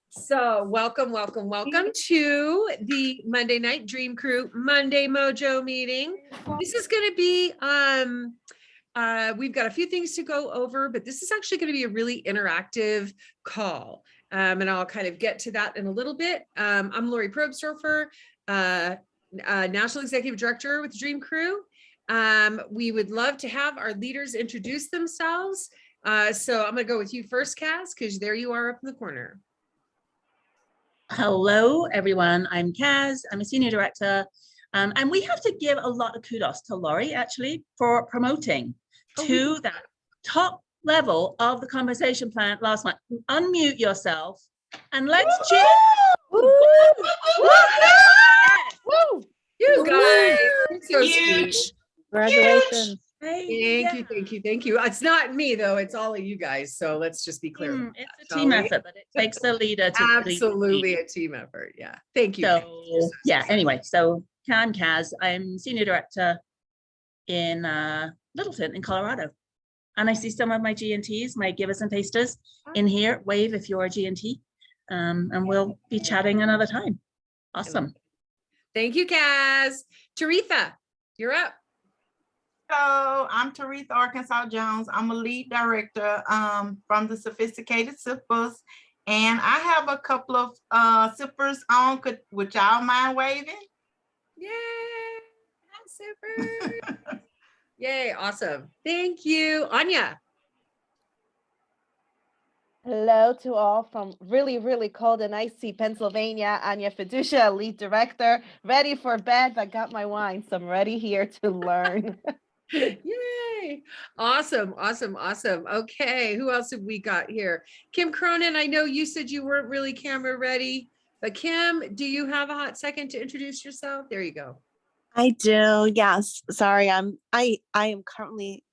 So welcome to the Monday Night Dream Crew Monday Mojo meeting. This is going to be, we've got a few things to go over, but this is actually going to be a really interactive call. And I'll kind of get to that in a little bit. I'm Lori Probstorfer, National Executive Director with Dream Crew. We would love to have our leaders introduce themselves. So I'm going to go with you first, Kaz, because there you are up in the corner. Hello, everyone. I'm Kaz. I'm a senior director. And we have to give a lot of kudos to Laurie, actually, for promoting to that top level of the conversation plan last night. Unmute yourself and let's cheer. You guys, so sweet. Congratulations. Thank you. It's not me though, it's all of you guys. So let's just be clear. It's a team effort, but it takes a leader to absolutely a team effort. Yeah. Thank you. So yeah, anyway, so I'm Kaz. I'm senior director in Littleton in Colorado. And I see some of my G&Ts, my givers and tasters in here. Wave if you're a G&T. And we'll be chatting another time. Awesome. Thank you, Kaz. Taretha, you're up. So I'm Taretha Arkansas Jones. I'm a lead director from the Sophisticated Sippers. And I have a couple of sippers on. Would y'all mind waving? Yay! Hi, sippers. Yay, awesome. Thank you. Anya. Hello to all from really, really cold and icy Pennsylvania. Anya Fiducia, lead director, ready for bed, but got my wine, so I'm ready here to learn. Yay. Awesome. Okay, who else have we got here? Kim Cronin, I know you said you weren't really camera ready, but Kim, do you have a hot second to introduce yourself? There you go. I do, yes. Sorry, I am currently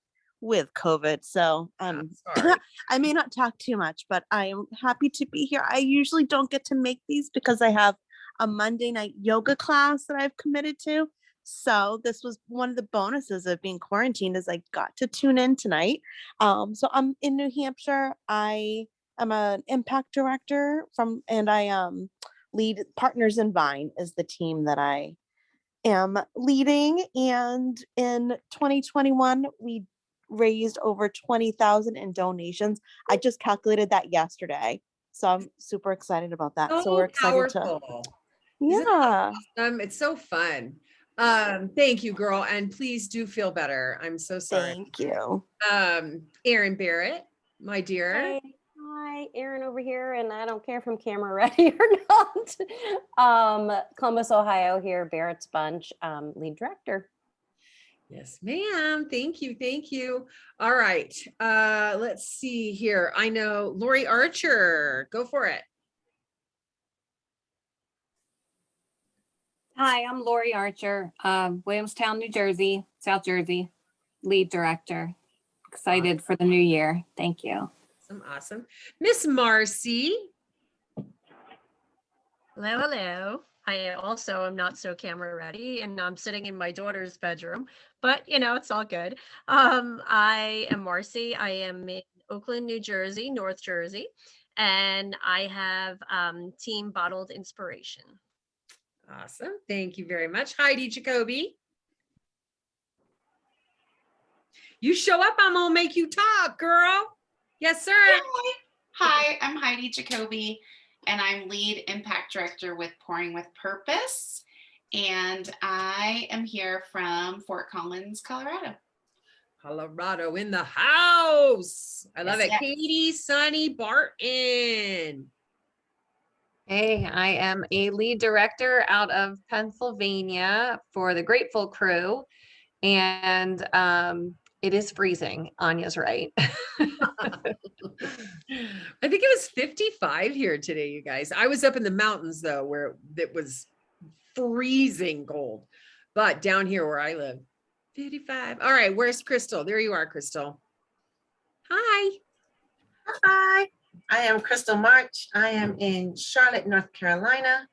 with COVID, so I may not talk too much, but I am happy to be here. I usually don't get to make these because I have a Monday night yoga class that I've committed to. So this was one of the bonuses of being quarantined, is I got to tune in tonight. So I'm in New Hampshire. I am an impact director and I lead Partners in Vine is the team that I am leading. And in 2021, we raised over 20,000 in donations. I just calculated that yesterday. So I'm super excited about that. So we're excited powerful. Yeah. It's so fun. Thank you, girl. And please do feel better. I'm so sorry. Thank you. Erin Barrett, my dear. Hi, Erin over here, and I don't care if I'm camera ready or not. Columbus, Ohio here, Barrett's Bunch, lead director. Yes, ma'am. Thank you. All right. Let's see here. I know Lori Archer. Go for it. Hi, I'm Lori Archer, Williamstown, New Jersey, South Jersey, lead director. Excited for the new year. Thank you. Awesome. Miss Marcy. Hello. I also am not so camera ready, and I'm sitting in my daughter's bedroom, but it's all good. I am Marcy. I am in Oakland, New Jersey, North Jersey, and I have Team Bottled Inspiration. Awesome. Thank you very much. Heidi Jacoby. You show up, I'm gonna make you talk, girl. Yes, sir. Hi, I'm Heidi Jacoby, and I'm lead impact director with Pouring with Purpose. And I am here from Fort Collins, Colorado. Colorado in the house. I love it. Yes. Katie Sunny Barton. Hey, I am a lead director out of Pennsylvania for the Grateful Crew, and it is freezing. Anya's right. I think it was 55 here today, you guys. I was up in the mountains though, where it was freezing cold, but down here where I live, 55. All right, where's Crystal? There you are, Crystal. Hi. Hi. I am Crystal March. I am in Charlotte, North Carolina,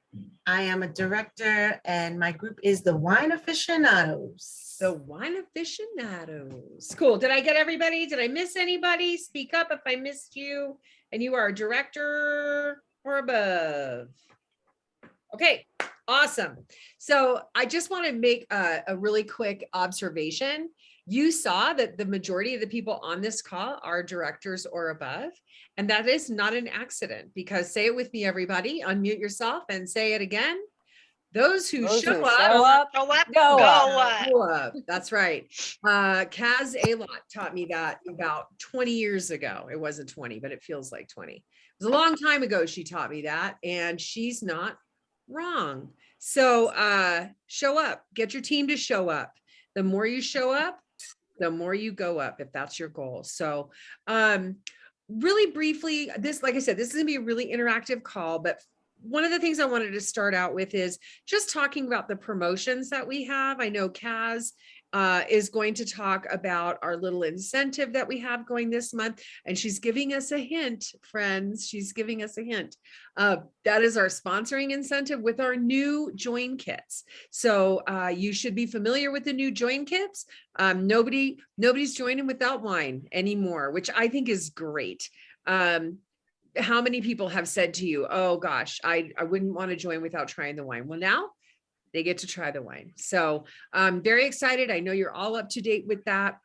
I am a director and my group is the Wine Aficionados. The Wine Aficionados. Cool. Did I get everybody? Did I miss anybody? Speak up if I missed you and you are a director or above. Okay, awesome. So I just want to make a really quick observation. You saw that the majority of the people on this call are directors or above, and that is not an accident, because say it with me, everybody, unmute yourself and say it again. Those who show up, go up. go up. That's right. Kaz Alot taught me that about 20 years ago. It wasn't 20, but it feels like 20. It was a long time ago she taught me that, and she's not wrong. So show up, get your team to show up. The more you show up, the more you go up, if that's your goal. So really briefly, this, like I said, this is gonna be a really interactive call, but one of the things I wanted to start out with is just talking about the promotions that we have. I know Kaz is going to talk about our little incentive that we have going this month. And she's giving us a hint, friends. She's giving us a hint. That is our sponsoring incentive with our new join kits. So you should be familiar with the new join kits. Nobody's joining without wine anymore, which I think is great. How many people have said to you, oh gosh, I wouldn't want to join without trying the wine? Well, now they get to try the wine. So I'm very excited. I know you're all up to date with that.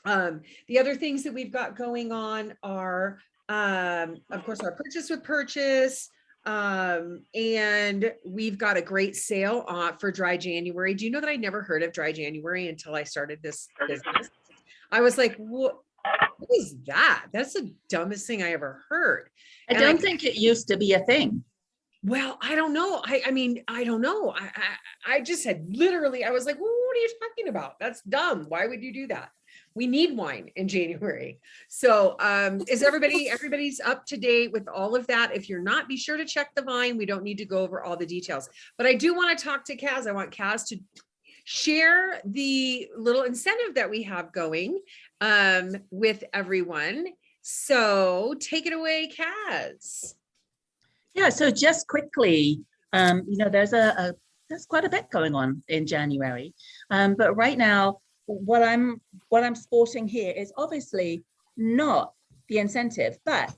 The other things that we've got going on are, of course, our purchase with purchase. And we've got a great sale for Dry January. Do you know that I never heard of Dry January until I started this business? I was like, what is that? That's the dumbest thing I ever heard. I don't think it used to be a thing. Well, I don't know. I mean, I don't know. I just had literally, I was like, well, what are you talking about? That's dumb. Why would you do that? We need wine in January. So is everybody's up to date with all of that? If you're not, be sure to check the Vine. We don't need to go over all the details, but I do want to talk to Kaz. I want Kaz to share the little incentive that we have going with everyone. So take it away, Kaz. Yeah, so just quickly, there's quite a bit going on in January, but right now, what I'm sporting here is obviously not the incentive, but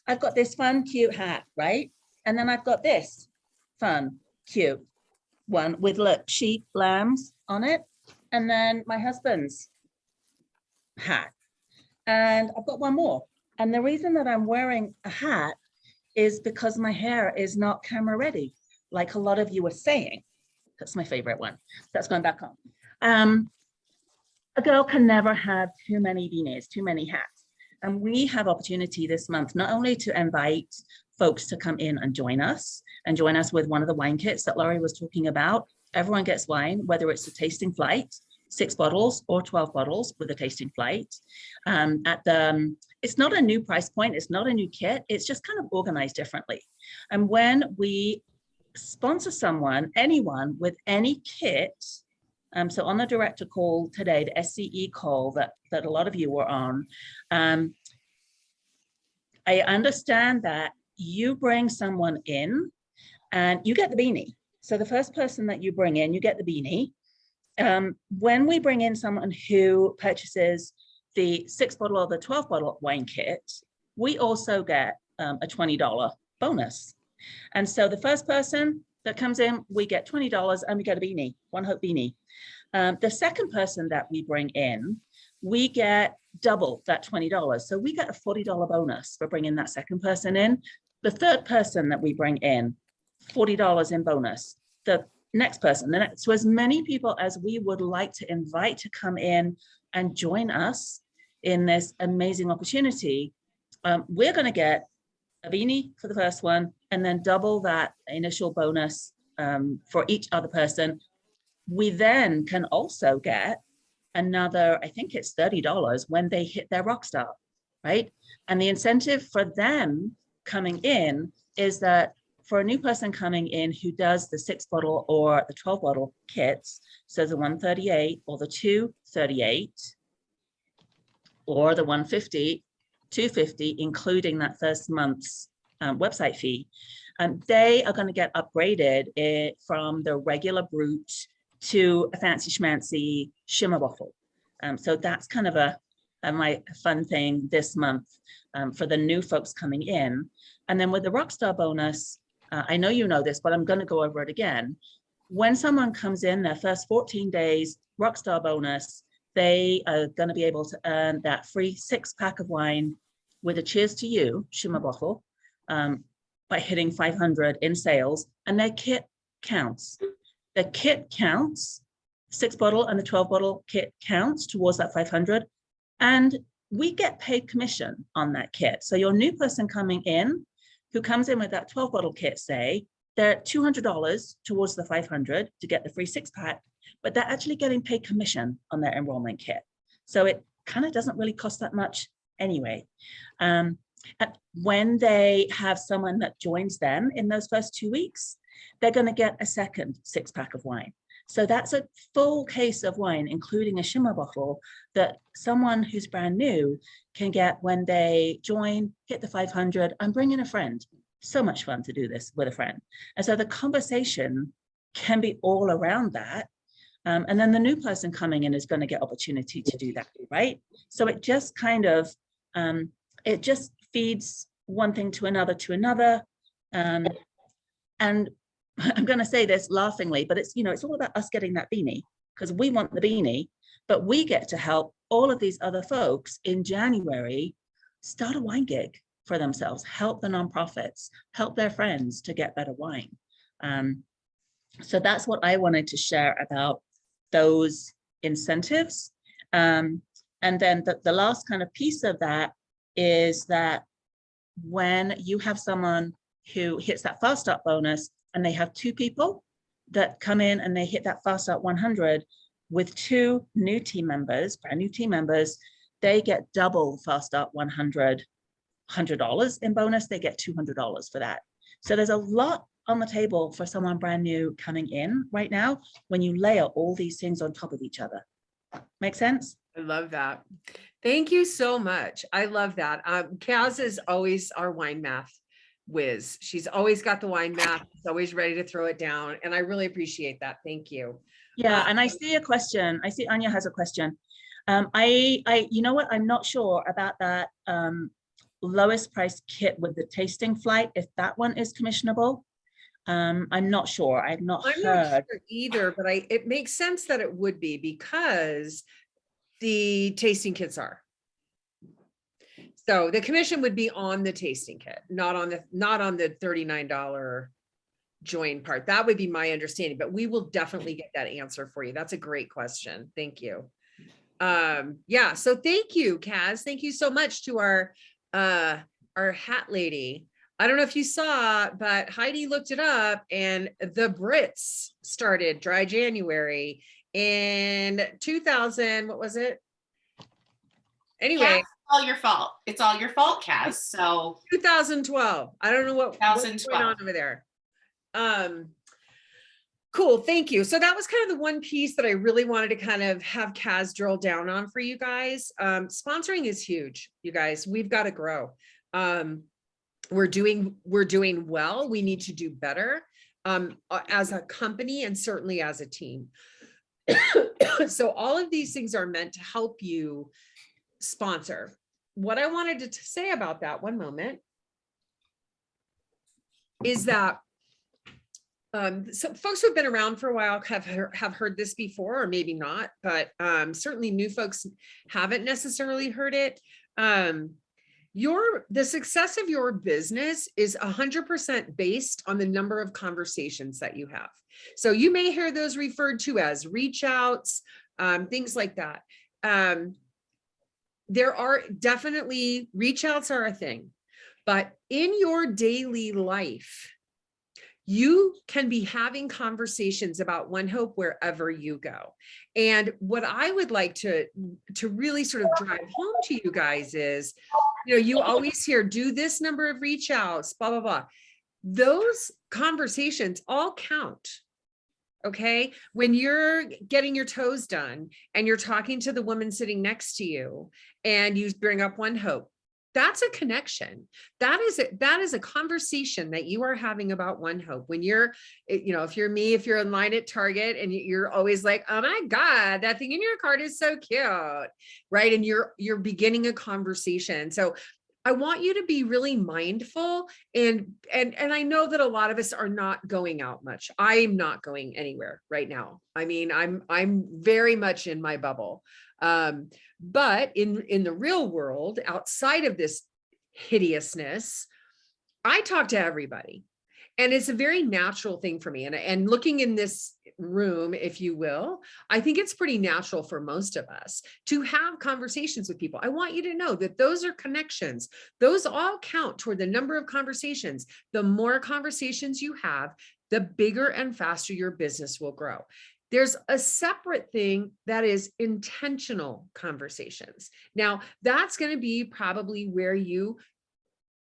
I've got this fun, cute hat, right? And then I've got this fun, cute one with sheep, lambs on it, and then my husband's hat, and I've got one more. And the reason that I'm wearing a hat is because my hair is not camera ready, like a lot of you were saying. That's my favorite one. That's going back on. A girl can never have too many beanies, too many hats. And we have opportunity this month, not only to invite folks to come in and join us with one of the wine kits that Laurie was talking about. Everyone gets wine, whether it's a tasting flight, 6 bottles or 12 bottles with a tasting flight. It's not a new price point. It's not a new kit. It's just kind of organized differently. And when we sponsor anyone with any kit, so on the director call today, the SCE call that a lot of you were on, I understand that you bring someone in and you get the beanie. So the first person that you bring in, you get the beanie. When we bring in someone who purchases the 6 bottle or the 12 bottle wine kit, we also get a $20 bonus. And so the first person that comes in, we get $20 and we get a beanie, One Hope beanie. The second person that we bring in, we get double that $20. So we get a $40 bonus for bringing that second person in. The third person that we bring in, $40 in bonus. The next person, so as many people as we would like to invite to come in and join us in this amazing opportunity, we're going to get a beanie for the first one and then double that initial bonus for each other person. We then can also get another, I think it's $30 when they hit their rock star, right? And the incentive for them coming in is that for a new person coming in who does the 6 bottle or the 12 bottle kits, so the 138 or the 238 or the 150, 250, including that first month's website fee, they are going to get upgraded from the regular brute to a fancy schmancy shimmer bottle. So that's kind of my fun thing this month for the new folks coming in. And then with the Rockstar bonus, I know you know this, but I'm going to go over it again. When someone comes in their first 14 days, Rockstar bonus, they are going to be able to earn that free 6-pack of wine with a cheers to you shimmer bottle by hitting 500 in sales, and their kit counts. The kit counts, 6-bottle and the 12-bottle kit counts towards that 500, and we get paid commission on that kit. So your new person coming in, who comes in with that 12-bottle kit, say, they're at $200 towards the 500 to get the free 6-pack, but they're actually getting paid commission on their enrollment kit. So it kind of doesn't really cost that much anyway. And when they have someone that joins them in those first 2 weeks, they're going to get a second 6-pack of wine. So that's a full case of wine, including a shimmer bottle, that someone who's brand new can get when they join, hit the 500, and bring in a friend. So much fun to do this with a friend. And so the conversation can be all around that. And then the new person coming in is going to get opportunity to do that, right? So it just kind of, it just feeds one thing to another. And I'm going to say this laughingly, but it's, it's all about us getting that beanie, because we want the beanie, but we get to help all of these other folks in January start a wine gig for themselves, help the nonprofits, help their friends to get better wine. So that's what I wanted to share about those incentives. And then the last kind of piece of that is that when you have someone who hits that Fast Start bonus, and they have 2 people that come in and they hit that Fast Start 100 with 2 new team members, brand new team members, they get double Fast Start 100, $100 in bonus. They get $200 for that. So there's a lot on the table for someone brand new coming in right now when you layer all these things on top of each other. Make sense? I love that. Thank you so much. I love that. Kaz is always our wine math whiz. She's always got the wine math. She's always ready to throw it down. And I really appreciate that. Thank you. Yeah, and I see a question. I see Anya has a question. You know what? I'm not sure about that lowest price kit with the tasting flight, if that one is commissionable. I'm not sure. I've not I'm heard. not sure either, but it makes sense that it would be, because the tasting kits are. So the commission would be on the tasting kit, not on the $39 join part. That would be my understanding, but we will definitely get that answer for you. That's a great question. Thank you. Yeah, so thank you, Kaz. Thank you so much to our hat lady. I don't know if you saw, but Heidi looked it up, and the Brits started Dry January in 2000. What was it? Anyway. Yeah, it's all your fault. It's all your fault, Kaz. So 2012. I don't know what's going on over there. Cool. Thank you. So that was kind of the one piece that I really wanted to kind of have Kaz drill down on for you guys. Sponsoring is huge, you guys. We've got to grow. We're doing well. We need to do better as a company and certainly as a team. So all of these things are meant to help you sponsor. What I wanted to say about that, one moment, is that so folks who have been around for a while have heard this before, or maybe not, but certainly new folks haven't necessarily heard it. The success of your business is 100% based on the number of conversations that you have. So you may hear those referred to as reach outs, things like that. There are definitely reach outs are a thing, but in your daily life, you can be having conversations about One Hope wherever you go. And what I would like to really sort of drive home to you guys is, you always hear, do this number of reach outs, blah, blah, blah. Those conversations all count. Okay. When you're getting your toes done and you're talking to the woman sitting next to you and you bring up One Hope, that's a connection. That is a conversation that you are having about One Hope. When you're, if you're me, if you're in line at Target and you're always like, oh my God, that thing in your cart is so cute, right? And you're beginning a conversation. So I want you to be really mindful, and I know that a lot of us are not going out much. I'm not going anywhere right now. I mean, I'm very much in my bubble. But in the real world, outside of this hideousness, I talk to everybody. And it's a very natural thing for me. And looking in this room, if you will, I think it's pretty natural for most of us to have conversations with people. I want you to know that those are connections. Those all count toward the number of conversations. The more conversations you have, the bigger and faster your business will grow. There's a separate thing that is intentional conversations. Now, that's going to be probably where you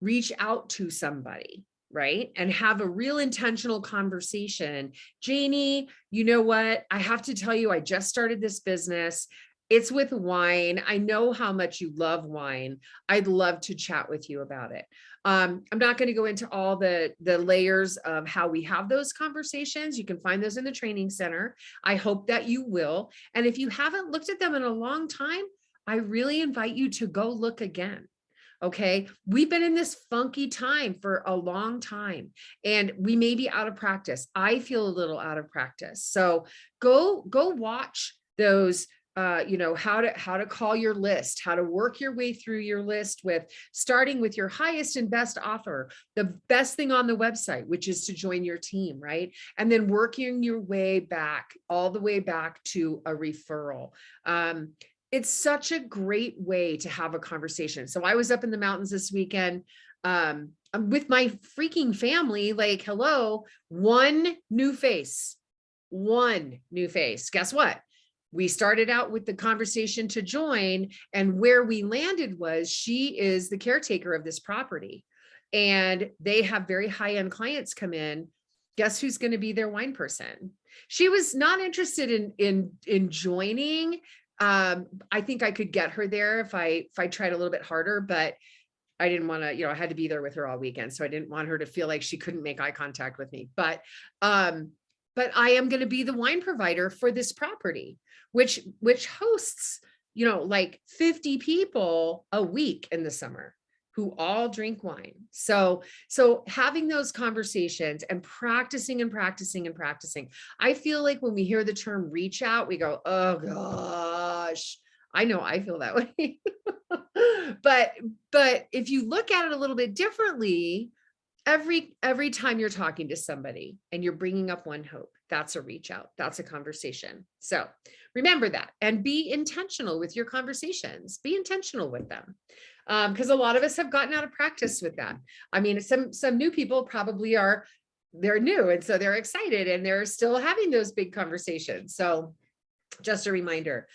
reach out to somebody, right? And have a real intentional conversation. Janie, you know what? I have to tell you, I just started this business. It's with wine. I know how much you love wine. I'd love to chat with you about it. I'm not going to go into all the layers of how we have those conversations. You can find those in the training center. I hope that you will. And if you haven't looked at them in a long time, I really invite you to go look again. Okay. We've been in this funky time for a long time, and we may be out of practice. I feel a little out of practice. So go watch those, how to call your list, how to work your way through your list, with starting with your highest and best offer, the best thing on the website, which is to join your team, right? And then working your way back, all the way back to a referral. It's such a great way to have a conversation. So I was up in the mountains this weekend with my freaking family, like, hello, one new face. Guess what? We started out with the conversation to join, and where we landed was she is the caretaker of this property, and they have very high-end clients come in. Guess who's going to be their wine person? She was not interested in joining. I think I could get her there if I tried a little bit harder, but I didn't want to, I had to be there with her all weekend. So I didn't want her to feel like she couldn't make eye contact with me. But I am going to be the wine provider for this property, which hosts, like 50 people a week in the summer who all drink wine. So having those conversations and practicing. I feel like when we hear the term reach out, we go, oh gosh, I know I feel that way. but if you look at it a little bit differently, every time you're talking to somebody and you're bringing up One Hope, that's a reach out. That's a conversation. So remember that, and be intentional with your conversations. Be intentional with them. Because a lot of us have gotten out of practice with that. I mean, some new people probably they're new, and so they're excited and they're still having those big conversations. So just a reminder.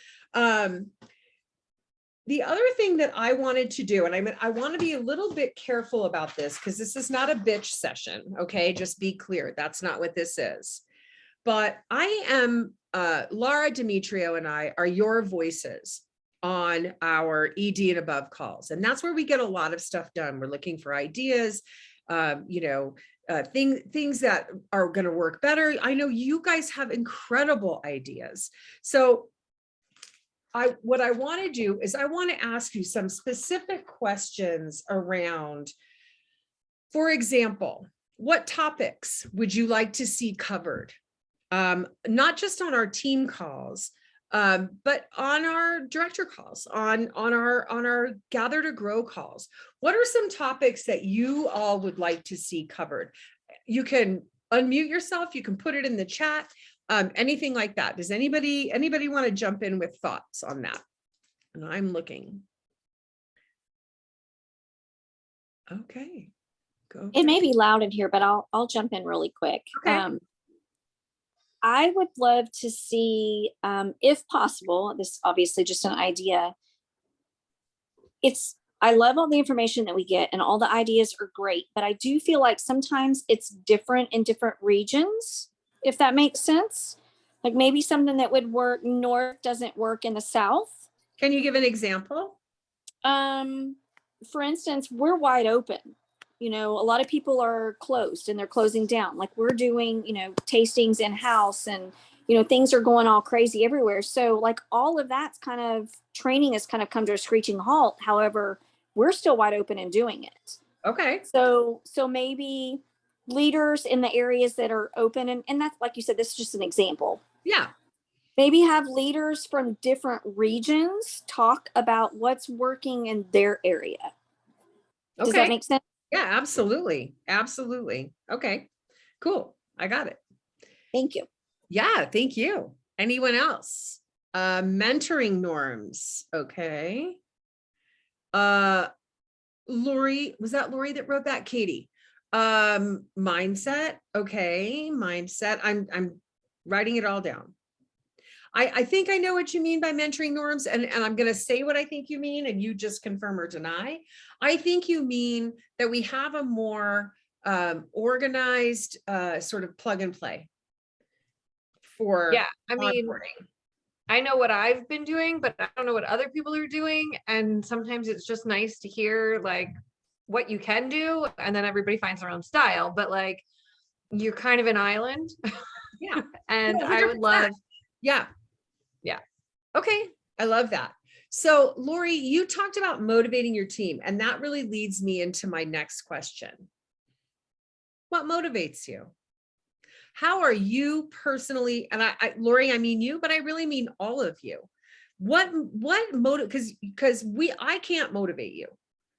The other thing that I wanted to do, and I want to be a little bit careful about this, because this is not a bitch session. Okay. Just be clear. That's not what this is. But I am, Laura Demetrio and I are your voices on our ED and above calls. And that's where we get a lot of stuff done. We're looking for ideas, things that are going to work better. I know you guys have incredible ideas. So what I want to do is I want to ask you some specific questions around, for example, what topics would you like to see covered? Not just on our team calls, but on our director calls, on our Gather to Grow calls. What are some topics that you all would like to see covered? You can unmute yourself. You can put it in the chat. Anything like that. Does anybody want to jump in with thoughts on that? And I'm looking. Okay. Go. It may be loud in here, but I'll jump in really quick. Okay. I would love to see, if possible, this is obviously just an idea. I love all the information that we get and all the ideas are great, but I do feel like sometimes it's different in different regions, if that makes sense. Like maybe something that would work north doesn't work in the south. Can you give an example? for instance, we're wide open. You know, a lot of people are closed and they're closing down. Like we're doing, tastings in house and, things are going all crazy everywhere. So like all of that's kind of training has kind of come to a screeching halt. However, we're still wide open and doing it. Okay. So maybe leaders in the areas that are open and that's like you said, this is just an example. Yeah. Maybe have leaders from different regions talk about what's working in their area. Okay. Does that make sense? Yeah, absolutely. Absolutely. Okay, cool. I got it. Thank you. Yeah, thank you. Anyone else? Mentoring norms. Okay. Lori, was that Lori that wrote that? Katie. Mindset. Okay, mindset. I'm writing it all down. I think I know what you mean by mentoring norms, and I'm going to say what I think you mean, and you just confirm or deny. I think you mean that we have a more organized sort of plug and play for Yeah, I mean, onboarding. I know what I've been doing, but I don't know what other people are doing. And sometimes it's just nice to hear like what you can do, and then everybody finds their own style. But like, you're kind of an island. Yeah. And No, I would love, yeah. yeah. Okay, I love that. So Lori, you talked about motivating your team, and that really leads me into my next question. What motivates you? How are you personally, and Lori, I mean you, but I really mean all of you. What motive, because I can't motivate you.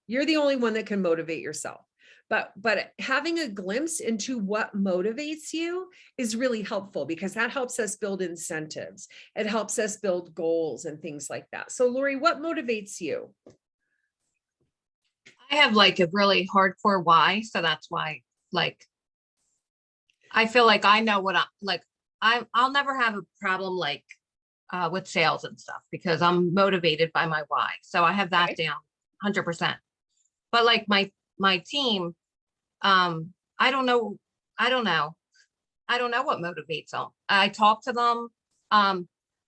You're the only one that can motivate yourself. But having a glimpse into what motivates you is really helpful, because that helps us build incentives. It helps us build goals and things like that. So Lori, what motivates you? I have like a really hardcore why, so that's why like I feel like I know what I'll never have a problem like with sales and stuff because I'm motivated by my why. So I have that down 100%. But like my team, I don't know what motivates them. I talk to them.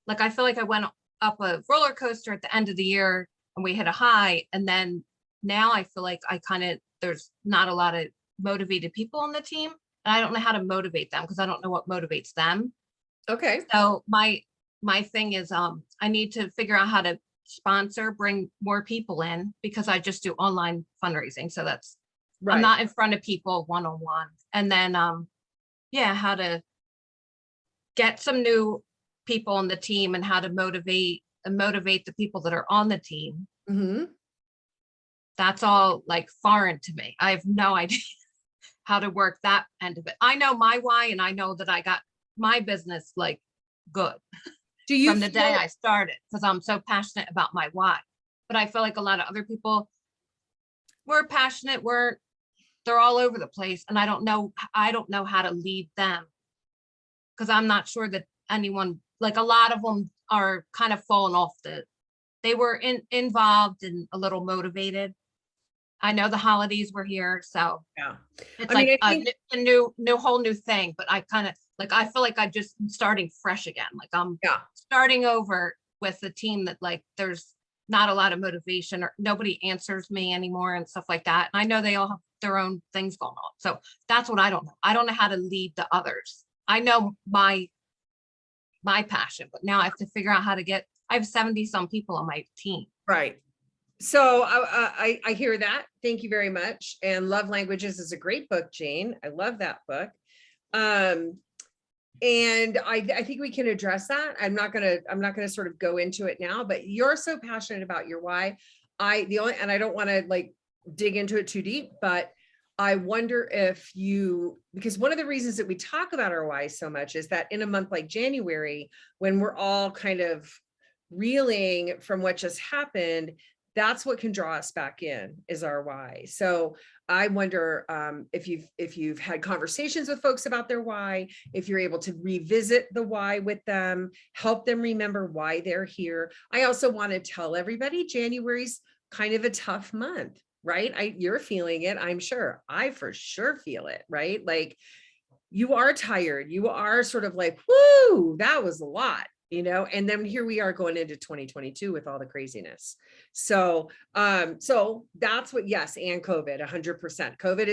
Like I feel like I went up a roller coaster at the end of the year and we hit a high, and then now I feel like there's not a lot of motivated people on the team, and I don't know how to motivate them because I don't know what motivates them. Okay. So my thing is I need to figure out how to bring more people in, because I just do online fundraising. So that's right. I'm not in front of people one-on-one. And then how to get some new people on the team and how to motivate the people that are on the team. Mm-hmm. That's all like foreign to me. I have no idea how to work that end of it. I know my why, and I know that I got my business like good from the day I started, because I'm so passionate about my why. But I feel like a lot of other people were passionate, they're all over the place, and I don't know how to lead them, because I'm not sure that anyone, like a lot of them are kind of falling off they were involved and a little motivated. I know the holidays were here, so yeah, it's a new whole new thing. But I kind of like, I feel like I just starting fresh again. Like I'm starting over with the team that like there's not a lot of motivation, or nobody answers me anymore and stuff like that. And I know they all have their own things going on. So that's what I don't know. I don't know how to lead the others. I know my passion, but now I have to figure out how to I have 70 some people on my team. Right. So I hear that. Thank you very much. And Love Languages is a great book, Jane. I love that book. And I think we can address that. I'm not gonna sort of go into it now, but you're so passionate about your why. And I don't want to like dig into it too deep, but I wonder if because one of the reasons that we talk about our why so much is that in a month like January, when we're all kind of reeling from what just happened, that's what can draw us back in, is our why. So I wonder if you've had conversations with folks about their why, if you're able to revisit the why with them, help them remember why they're here. I also want to tell everybody January's kind of a tough month, right? You're feeling it, I'm sure. I for sure feel it, right? Like you are tired. You are sort of like, whoo, that was a lot. you know, and then here we are going into 2022 with all the craziness. So, so that's what, yes, and COVID, 100%. COVID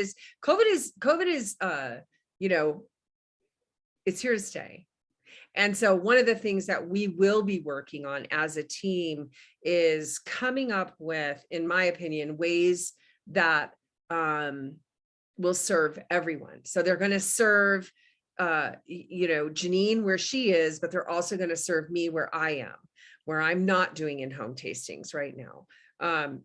is, you know, it's here to stay. And so one of the things that we will be working on as a team is coming up with, in my opinion, ways that will serve everyone. So they're going to serve, you know, Janine where she is, but they're also going to serve me where I am, where I'm not doing in-home tastings right now.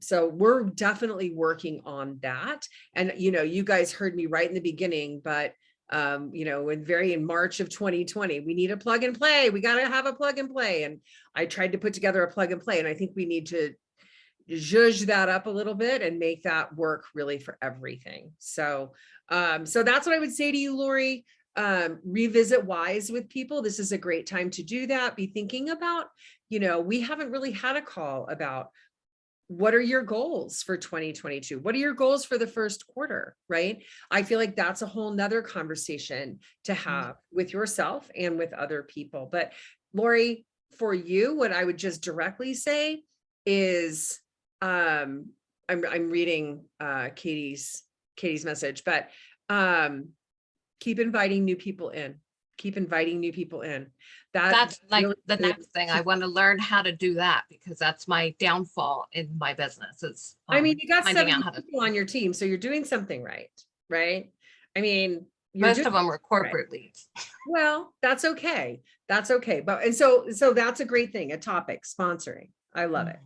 So we're definitely working on that. And, you know, you guys heard me right in the beginning, but you know, in March of 2020, we need a plug and play. We got to have a plug and play. And I tried to put together a plug and play. And I think we need to zhuzh that up a little bit and make that work really for everything. So, so that's what I would say to you, Lori. Revisit whys with people. This is a great time to do that. Be thinking about, you know, we haven't really had a call about what are your goals for 2022? What are your goals for the first quarter, right? I feel like that's a whole nother conversation to have with yourself and with other people. But Lori, for you, what I would just directly say is, I'm reading Katie's message, but keep inviting new people in. Keep inviting new people in. That's like really the is- next thing. I want to learn how to do that because that's my downfall in my business. Is I mean, you got finding 70 out how to. people on your team, so you're doing something right, right? I mean, Most of them are corporate leads. Well, that's okay. That's okay. But and so that's a great thing, a topic, sponsoring. I love it.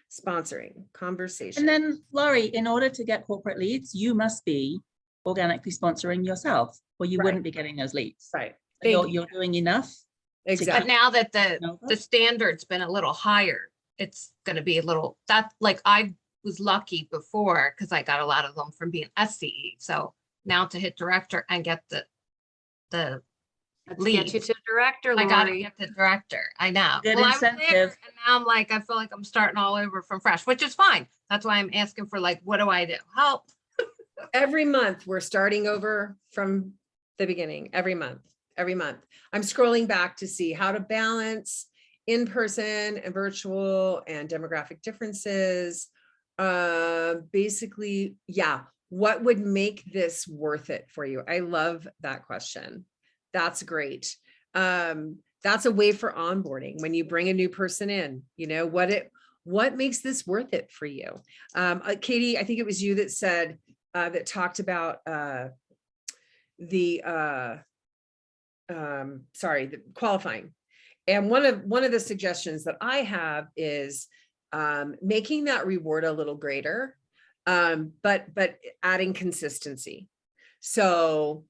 Sponsoring, conversation. And then Laurie, in order to get corporate leads, you must be organically sponsoring yourself, or you Right. wouldn't be getting those leads. Right. You're doing enough. Exactly. But now that the Nova? standard's been a little higher, it's going to be a little, that like I was lucky before because I got a lot of them from being SCE. So now to hit director and get the Let's get you leads, to director, I got to Lori. get the director. I know. Good Well, I was there, incentive. and now I'm like, I feel like I'm starting all over from fresh, which is fine. That's why I'm asking for like, what do I do? Help. Every month we're starting over from the beginning. Every month. I'm scrolling back to see how to balance in-person and virtual and demographic differences. Basically, yeah. What would make this worth it for you? I love that question. That's great. That's a way for onboarding when you bring a new person in, you know, what makes this worth it for you? Katie, I think it was you that said, that talked about the qualifying. And one of the suggestions that I have is making that reward a little greater, but adding consistency. So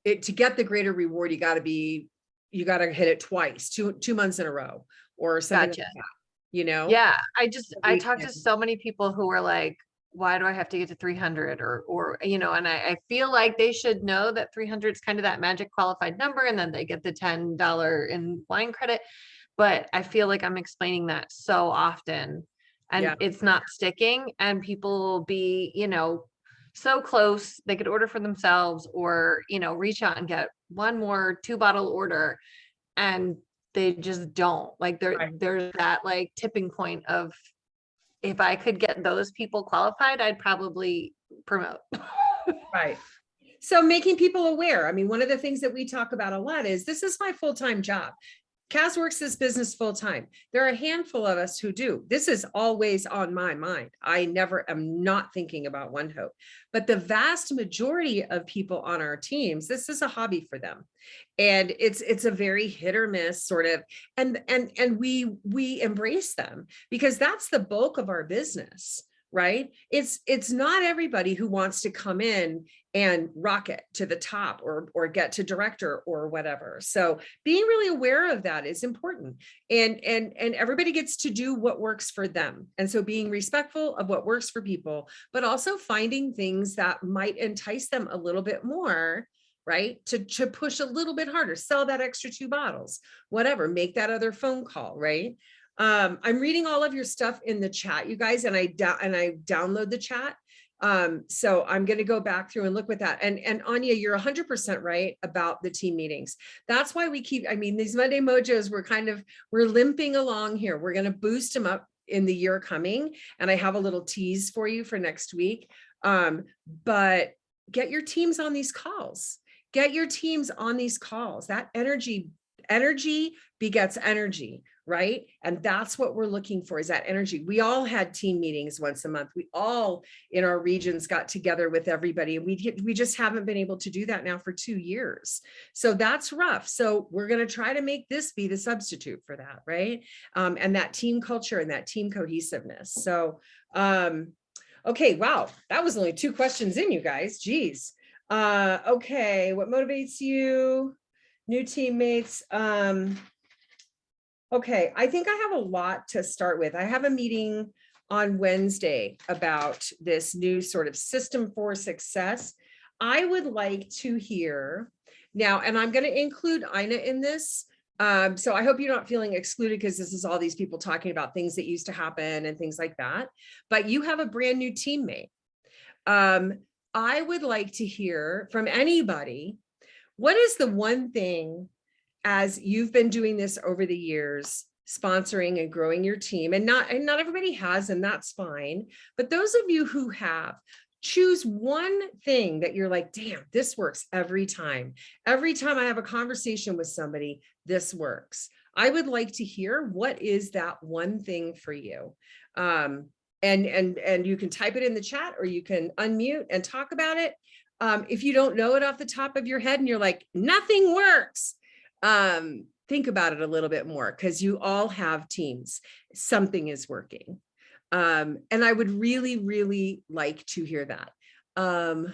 to get the greater reward, you got to hit it twice, two months in a row or something Gotcha. like that, you know? Yeah, I talked to weekend. so many people who were like, why do I have to get to 300 or, you know, and I feel like they should know that 300 is kind of that magic qualified number and then they get the $10 in wine credit. But I feel like I'm explaining that so often and Yeah. it's not sticking and people will be, you know, so close, they could order for themselves or, you know, reach out and get one more 2-bottle order and they just don't like there's that like tipping point of if I could get those people qualified, I'd probably promote. Right. So making people aware. I mean, one of the things that we talk about a lot is this is my full-time job. Kaz works this business full-time. There are a handful of us who do. This is always on my mind. I never am not thinking about One Hope, but the vast majority of people on our teams, this is a hobby for them. And it's a very hit or miss sort of, and we embrace them because that's the bulk of our business, right? It's not everybody who wants to come in and rocket to the top or get to director or whatever. So being really aware of that is important. And everybody gets to do what works for them. And so being respectful of what works for people, but also finding things that might entice them a little bit more, right? To push a little bit harder, sell that extra 2 bottles, whatever, make that other phone call, right? I'm reading all of your stuff in the chat, you guys, and I download the chat. So I'm going to go back through and look with that. And Anya, you're 100% right about the team meetings. That's why we keep, I mean, these Monday Mojos, we're limping along here. We're going to boost them up in the year coming. And I have a little tease for you for next week. But get your teams on these calls. Get your teams on these calls. That energy begets energy, right? And that's what we're looking for, is that energy. We all had team meetings once a month. We all in our regions got together with everybody, and we just haven't been able to do that now for 2 years. So that's rough. So we're going to try to make this be the substitute for that, right? And that team culture and that team cohesiveness. So, okay, wow, that was only 2 questions in, you guys. Geez. Okay, what motivates you? New teammates. Okay, I think I have a lot to start with. I have a meeting on Wednesday about this new sort of system for success. I would like to hear now, and I'm going to include Ina in this. So I hope you're not feeling excluded, because this is all these people talking about things that used to happen and things like that. But you have a brand new teammate. I would like to hear from anybody, what is the one thing, as you've been doing this over the years, sponsoring and growing your team, and not everybody has, and that's fine. But those of you who have, choose one thing that you're like, damn, this works every time. Every time I have a conversation with somebody, this works. I would like to hear, what is that one thing for you? And you can type it in the chat, or you can unmute and talk about it. If you don't know it off the top of your head and you're like, nothing works, think about it a little bit more, because you all have teams. Something is working. And I would really, really like to hear that. I'm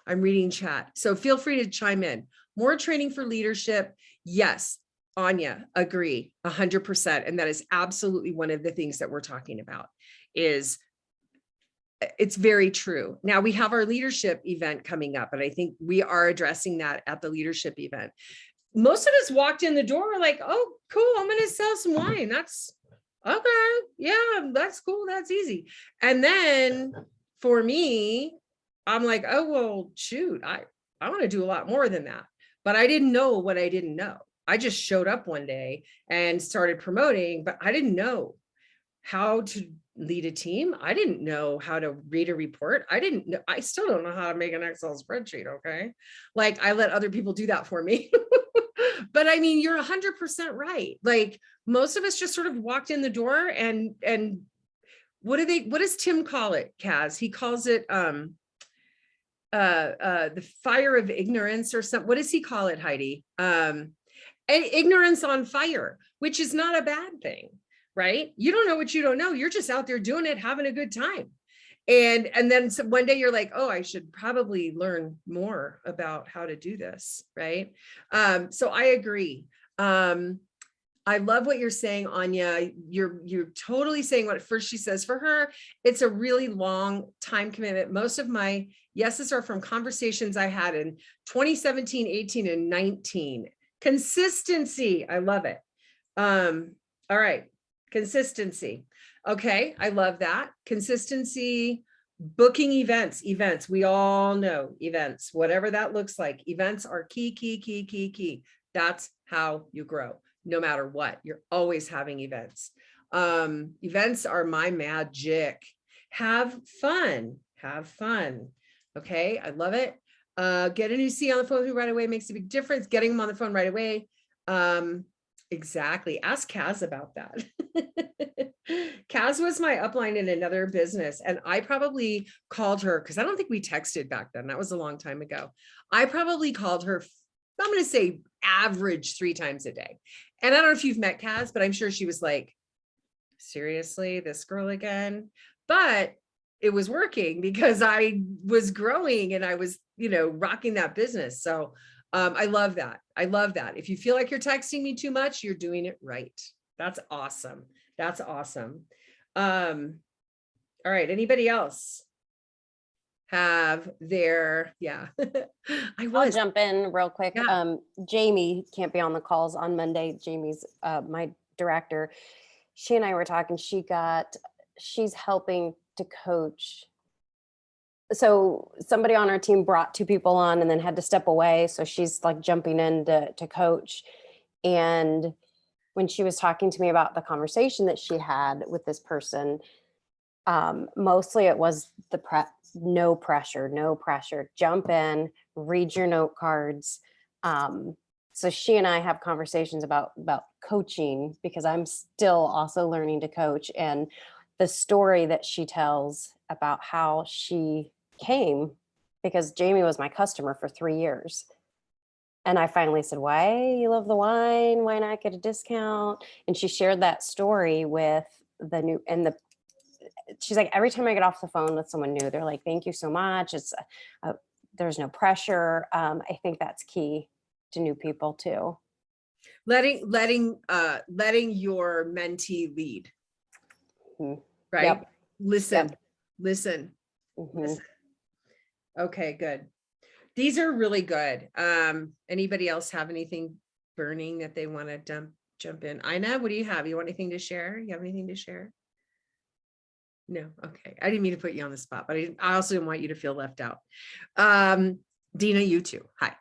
reading chat, so feel free to chime in. More training for leadership. Yes, Anya, agree 100%. And that is absolutely one of the things that we're talking about. It's very true. Now we have our leadership event coming up, and I think we are addressing that at the leadership event. Most of us walked in the door like, oh, cool, I'm going to sell some wine. That's okay. Yeah, that's cool. That's easy. And then for me, I'm like, oh, well, shoot, I want to do a lot more than that. But I didn't know what I didn't know. I just showed up one day and started promoting, but I didn't know how to lead a team. I didn't know how to read a report. I still don't know how to make an Excel spreadsheet. Okay. Like, I let other people do that for me. But I mean, you're 100% right. Like, most of us just sort of walked in the door, and what does Tim call it, Kaz? He calls it the fire of ignorance or something. What does he call it, Heidi? Ignorance on fire, which is not a bad thing, right? You don't know what you don't know. You're just out there doing it, having a good time. And then one day you're like, oh, I should probably learn more about how to do this, right? So I agree. I love what you're saying, Anya. You're totally saying what first she says. For her, it's a really long time commitment. Most of my yeses are from conversations I had in 2017, 18, and 19. Consistency. I love it. All right. Consistency. Okay. I love that. Consistency. Booking events. We all know events, whatever that looks like. Events are key. That's how you grow. No matter what, you're always having events. Events are my magic. Have fun. Okay, I love it. Get a new C on the phone right away makes a big difference. Getting them on the phone right away. Exactly. Ask Kaz about that. Kaz was my upline in another business, and I probably called her, because I don't think we texted back then. That was a long time ago. I probably called her, I'm going to say average 3 times a day. And I don't know if you've met Kaz, but I'm sure she was like, seriously, this girl again? But it was working because I was growing and I was, rocking that business. So I love that. If you feel like you're texting me too much, you're doing it right. That's awesome. All right. Anybody else have their, I'll jump in real quick. Yeah. Jamie can't be on the calls on Monday. Jamie's my director. She and I were talking. She's helping to coach. So somebody on our team brought 2 people on and then had to step away. So she's like jumping in to coach. And when she was talking to me about the conversation that she had with this person, mostly it was no pressure, jump in, read your note cards. So she and I have conversations about coaching, because I'm still also learning to coach, and the story that she tells about how she came, because Jamie was my customer for 3 years. And I finally said, why you love the wine? Why not get a discount? And she shared that story with she's like, every time I get off the phone with someone new, they're like, thank you so much. It's there's no pressure. I think that's key to new people too. Letting your mentee lead. Mhm. Right? Yep. Listen. Mhm. Okay, good. These are really good. Anybody else have anything burning that they want to jump in? Ina, what do you have? You want anything to share? You have anything to share? No. Okay. I didn't mean to put you on the spot, but I also didn't want you to feel left out. Dina, you too. Hi.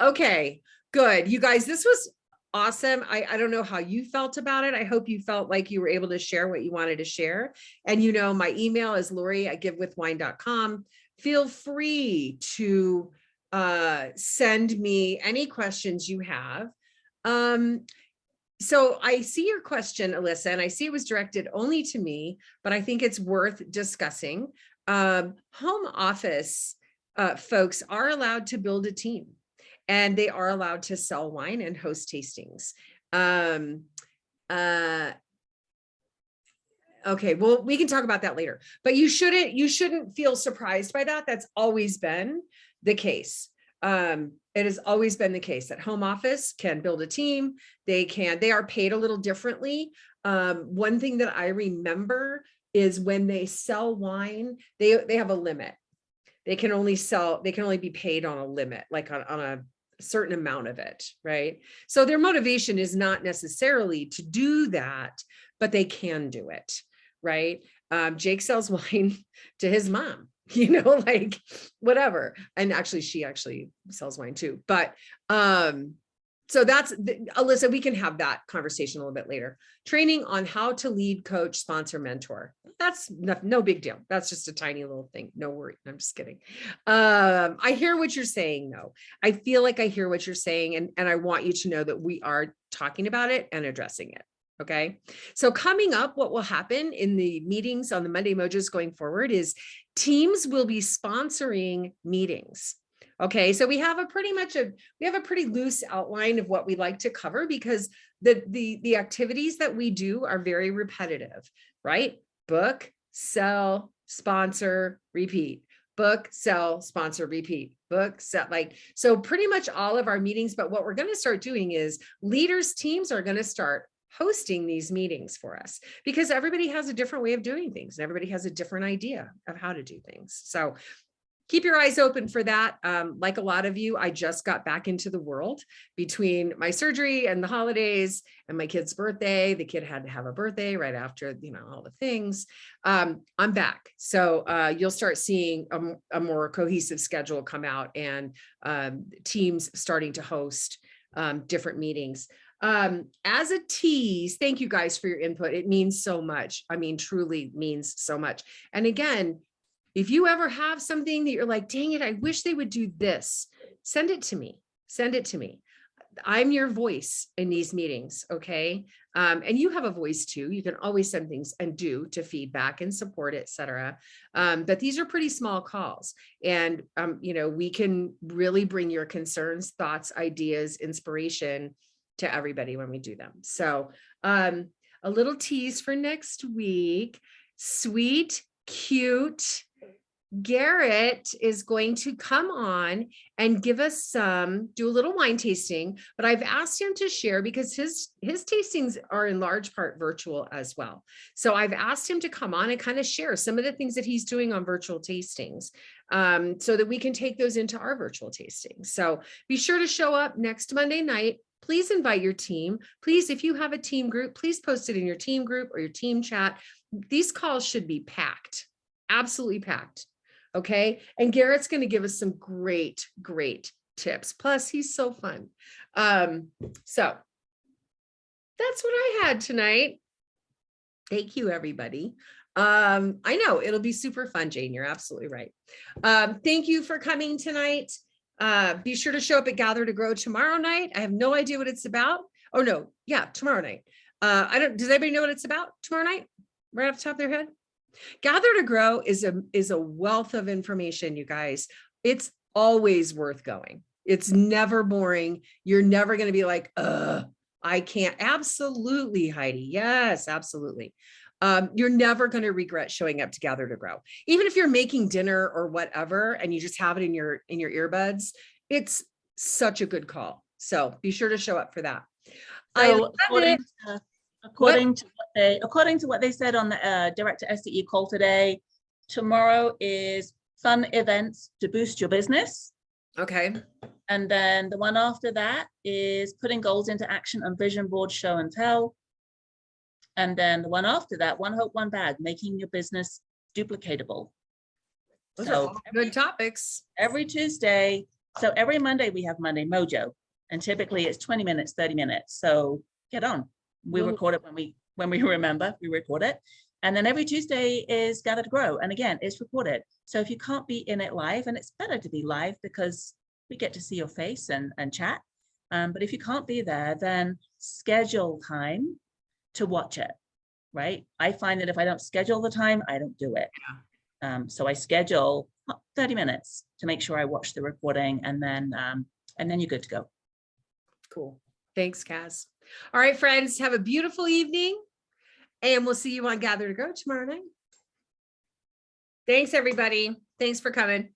Okay, good. You guys, this was awesome. I don't know how you felt about it. I hope you felt like you were able to share what you wanted to share. And you know, my email is lori@givewithwine.com. Feel free to send me any questions you have. So I see your question, Alyssa, and I see it was directed only to me, but I think it's worth discussing. Home office folks are allowed to build a team, and they are allowed to sell wine and host tastings. Okay, well, we can talk about that later, but you shouldn't feel surprised by that. That's always been the case. It has always been the case that home office can build a team. They are paid a little differently. One thing that I remember is when they sell wine, they have a limit. They can only be paid on a limit, like on a certain amount of it, right? So their motivation is not necessarily to do that, but they can do it, right? Jake sells wine to his mom, like whatever. And actually, she actually sells wine too. But so that's Alyssa, we can have that conversation a little bit later. Training on how to lead, coach, sponsor, mentor. That's no big deal. That's just a tiny little thing. No worry. I'm just kidding. I hear what you're saying though. I feel like I hear what you're saying, and I want you to know that we are talking about it and addressing it. Okay. So coming up, what will happen in the meetings on the Monday Mojos going forward is teams will be sponsoring meetings. Okay, so we have a pretty loose outline of what we like to cover, because the activities that we do are very repetitive, right? Book, sell, sponsor, repeat. Book, sell, sponsor, repeat. Book, sell, so pretty much all of our meetings. But what we're going to start doing is leaders teams are going to start hosting these meetings for us, because everybody has a different way of doing things, and everybody has a different idea of how to do things. So keep your eyes open for that. Like a lot of you, I just got back into the world between my surgery and the holidays and my kid's birthday. The kid had to have a birthday right after, all the things. I'm back. So you'll start seeing a more cohesive schedule come out, and teams starting to host different meetings. As a tease, thank you guys for your input. It means so much. I mean, truly means so much. And again, if you ever have something that you're like, dang it, I wish they would do this, send it to me. Send it to me. I'm your voice in these meetings, okay? And you have a voice too. You can always send things and do to feedback and support, et cetera. But these are pretty small calls. And, we can really bring your concerns, thoughts, ideas, inspiration to everybody when we do them. So a little tease for next week. Sweet, cute Garrett is going to come on and give us do a little wine tasting, but I've asked him to share, because his tastings are in large part virtual as well. So I've asked him to come on and kind of share some of the things that he's doing on virtual tastings, so that we can take those into our virtual tastings. So be sure to show up next Monday night. please invite your team. Please, if you have a team group, please post it in your team group or your team chat. These calls should be packed, absolutely packed. Okay. And Garrett's going to give us some great, great tips. Plus, he's so fun. So that's what I had tonight. Thank you, everybody. I know it'll be super fun, Jane. You're absolutely right. Thank you for coming tonight. Be sure to show up at Gather to Grow tomorrow night. I have no idea what it's about. Oh no, yeah, tomorrow night. Does anybody know what it's about tomorrow night? Right off the top of their head? Gather to Grow is a wealth of information, you guys. It's always worth going. It's never boring. You're never going to be like, I can't. Absolutely, Heidi. Yes, absolutely. You're never going to regret showing up to Gather to Grow. Even if you're making dinner or whatever, and you just have it in your earbuds, it's such a good call. So be sure to show up for that. So according to what they said on the Director SCE call today, tomorrow is fun events to boost your business. Okay. And then the one after that is putting goals into action on vision board, show and tell. And then the one after that, one hope, one bag, making your business duplicatable. Those are all good topics. Every Tuesday. So every Monday we have Monday Mojo, and typically it's 20 minutes, 30 minutes. So get on. We record it when we remember, we record it. And then every Tuesday is Gather to Grow. And again, it's recorded. So if you can't be in it live, and it's better to be live because we get to see your face and chat. But if you can't be there, then schedule time to watch it, right? I find that if I don't schedule the time, I don't do it. So I schedule 30 minutes to make sure I watch the recording, and then you're good to go. Cool. Thanks, Kaz. All right, friends, have a beautiful evening, and we'll see you on Gather to Grow tomorrow night. Thanks, everybody. Thanks for coming.